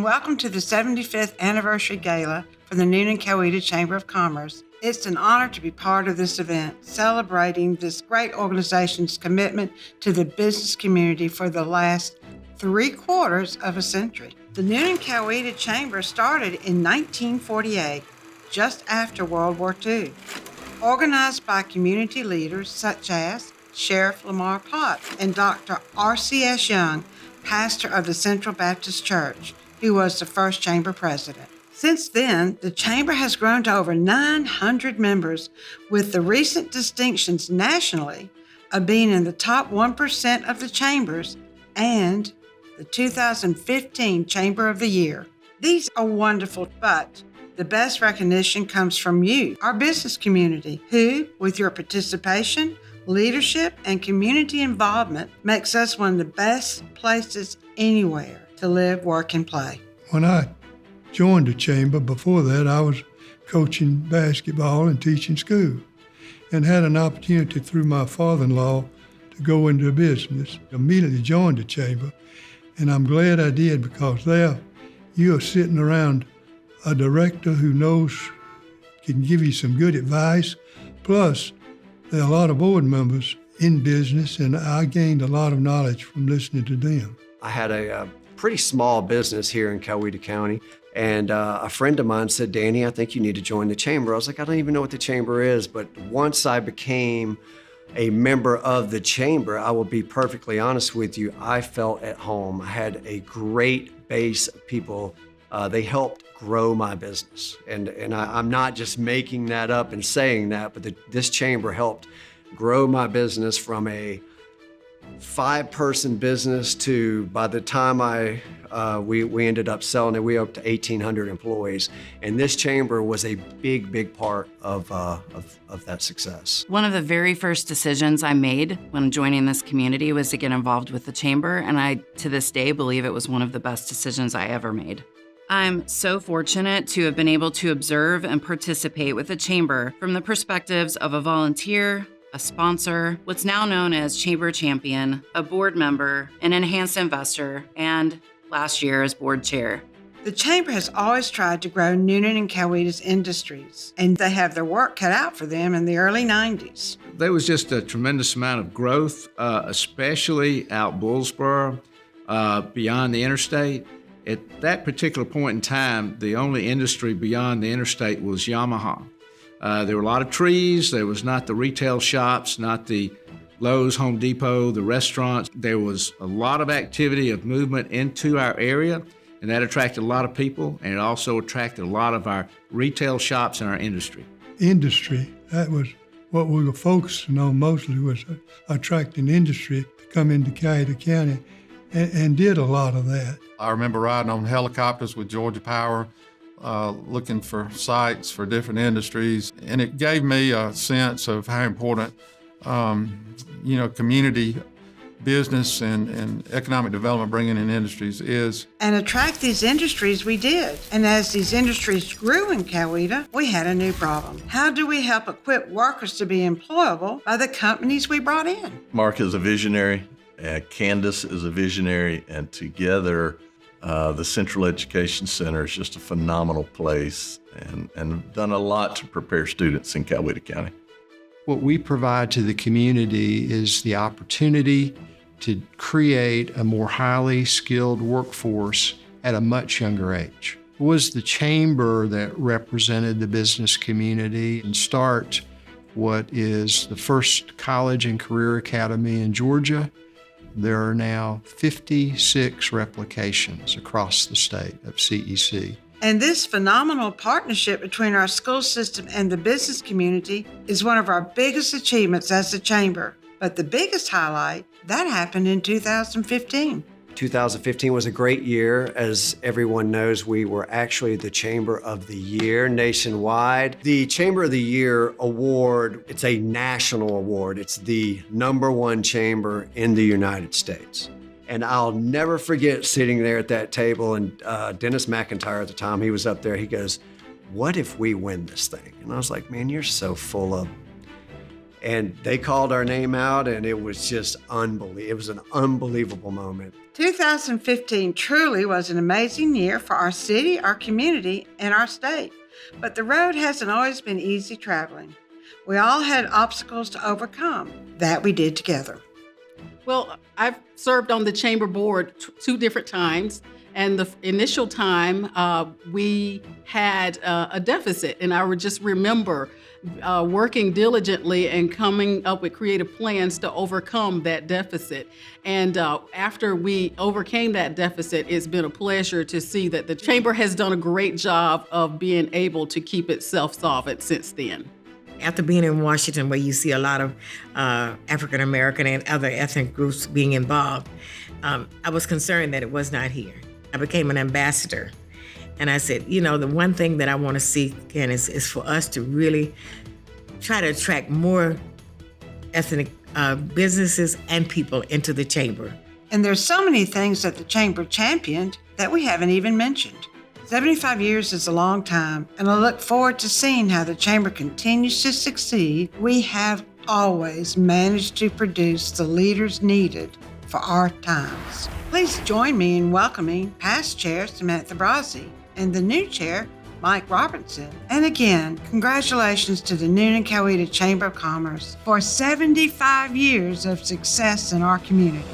and welcome to the 75th Anniversary Gala for the Noonan Coweta Chamber of Commerce. It's an honor to be part of this event, celebrating this great organization's commitment to the business community for the last 3/4 of a century. The Noonan Coweta Chamber started in 1948, just after World War II, organized by community leaders such as Sheriff Lamar Potts and Dr. R.C.S. Young, pastor of the Central Baptist Church, who was the first chamber president. Since then, the chamber has grown to over 900 members, with the recent distinctions nationally of being in the top 1% of the chambers and the 2015 Chamber of the Year. These are wonderful, but the best recognition comes from you, our business community, who, with your participation, leadership, and community involvement, makes us one of the best places anywhere to live, work, and play. When I joined the chamber, before that I was coaching basketball and teaching school, and had an opportunity through my father-in-law to go into business. Immediately joined the chamber, and I'm glad I did, because there you are sitting around a director who can give you some good advice. Plus, there are a lot of board members in business, and I gained a lot of knowledge from listening to them. I had a pretty small business here in Coweta County, and a friend of mine said, "Danny, I think you need to join the chamber." I was like, "I don't even know what the chamber is," but once I became a member of the chamber, I will be perfectly honest with you, I felt at home. I had a great base of people. They helped grow my business. And I'm not just making that up and saying that, but this chamber helped grow my business from a 5-person business to, by the time we ended up selling it, we up to 1,800 employees. And this chamber was a big part of that success. One of the very first decisions I made when joining this community was to get involved with the chamber, and I, to this day, believe it was one of the best decisions I ever made. I'm so fortunate to have been able to observe and participate with the chamber from the perspectives of a volunteer, a sponsor, what's now known as chamber champion, a board member, an enhanced investor, and last year as board chair. The chamber has always tried to grow Noonan and Coweta's industries, and they have their work cut out for them in the early 90s. There was just a tremendous amount of growth, especially out Bullsboro, beyond the interstate. At that particular point in time, the only industry beyond the interstate was Yamaha. There were a lot of trees. There was not the retail shops, not the Lowe's, Home Depot, the restaurants. There was a lot of activity of movement into our area, and that attracted a lot of people, and it also attracted a lot of our retail shops in our industry. Industry, that was what we were focusing on mostly, was attracting industry to come into Coweta County, and did a lot of that. I remember riding on helicopters with Georgia Power, looking for sites for different industries, and it gave me a sense of how important, community business and economic development bringing in industries is. And attract these industries we did. And as these industries grew in Coweta, we had a new problem. How do we help equip workers to be employable by the companies we brought in? Mark is a visionary. Candace is a visionary, and together the Central Education Center is just a phenomenal place, and done a lot to prepare students in Coweta County. What we provide to the community is the opportunity to create a more highly skilled workforce at a much younger age. It was the chamber that represented the business community and start what is the first college and career academy in Georgia. There are now 56 replications across the state of CEC. And this phenomenal partnership between our school system and the business community is one of our biggest achievements as a chamber. But the biggest highlight, that happened in 2015. 2015 was a great year. As everyone knows, we were actually the Chamber of the Year nationwide. The Chamber of the Year award, it's a national award. It's the #1 chamber in the United States. And I'll never forget sitting there at that table, and Dennis McIntyre at the time, he was up there, he goes, "What if we win this thing?" And I was like, "Man, you're so full of And they called our name out, and it was just unbelievable. It was an unbelievable moment. 2015 truly was an amazing year for our city, our community, and our state. But the road hasn't always been easy traveling. We all had obstacles to overcome. That we did together. Well, I've served on the chamber board two different times. And the initial time, we had a deficit. And I would just remember working diligently and coming up with creative plans to overcome that deficit. And after we overcame that deficit, it's been a pleasure to see that the chamber has done a great job of being able to keep itself solvent since then. After being in Washington, where you see a lot of African American and other ethnic groups being involved, I was concerned that it was not here. I became an ambassador. And I said, the one thing that I want to see, Ken, is for us to really try to attract more ethnic businesses and people into the chamber. And there's so many things that the chamber championed that we haven't even mentioned. 75 years is a long time, and I look forward to seeing how the chamber continues to succeed. We have always managed to produce the leaders needed for our times. Please join me in welcoming past chair Samantha Brasi and the new chair, Mike Robertson. And again, congratulations to the Noonan Coweta Chamber of Commerce for 75 years of success in our community.